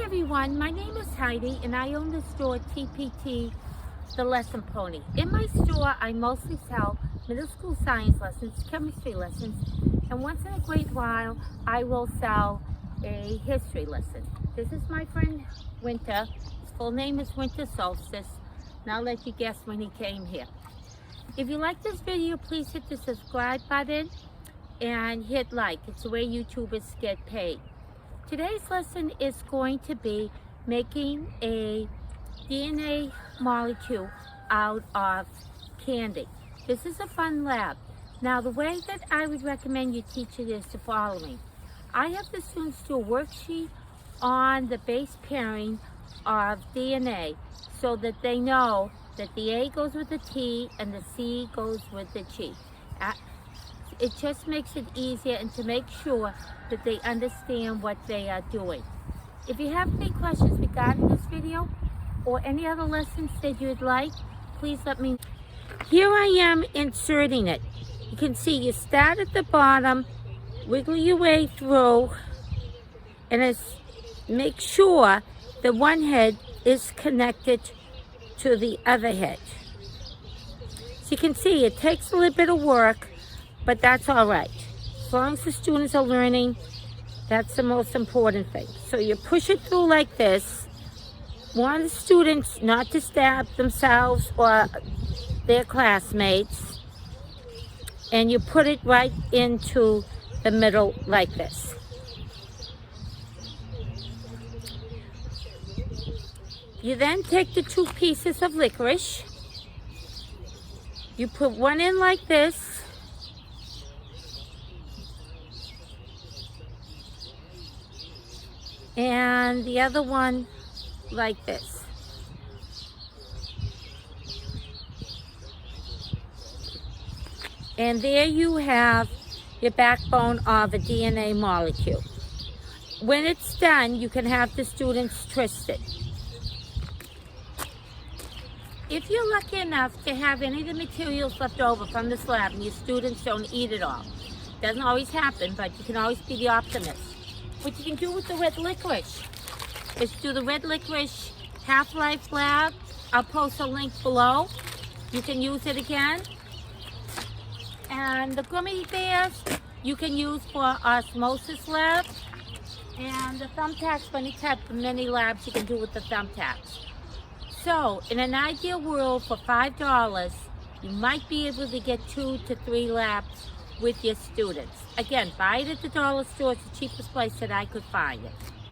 everyone, my name is Heidi and I own the store TPT, The Lesson Pony. In my store, I mostly sell middle school science lessons, chemistry lessons, and once in a great while, I will sell a history lesson. This is my friend Winter. His full name is Winter Solstice, and I'll let you guess when he came here. If you like this video, please hit the subscribe button and hit like. It's the way YouTubers get paid. Today's lesson is going to be making a DNA molecule out of candy. This is a fun lab. Now, the way that I would recommend you teach it is the following. I have the students do a worksheet on the base pairing of DNA so that they know that the A goes with the T and the C goes with the G. It just makes it easier and to make sure that they understand what they are doing. If you have any questions regarding this video or any other lessons that you'd like, please let me know. Here I am inserting it. You can see you start at the bottom, wiggle your way through, and make sure that one head is connected to the other head. So you can see it takes a little bit of work, but that's all right. As long as the students are learning, that's the most important thing. So you push it through like this. Want the students not to stab themselves or their classmates. And you put it right into the middle like this. You then take the two pieces of licorice. You put one in like this. And the other one like this. And there you have your backbone of a DNA molecule. When it's done, you can have the students twist it. If you're lucky enough to have any of the materials left over from this lab and your students don't eat it all, doesn't always happen, but you can always be the optimist. What you can do with the red licorice is do the red licorice half-life lab. I'll post a link below. You can use it again. And the gummy bears you can use for osmosis lab. And the thumbtacks for any type of mini labs you can do with the thumbtacks. So in an ideal world for $5, you might be able to get 2 to 3 labs with your students. Again, buy it at the dollar store. It's the cheapest place that I could find it.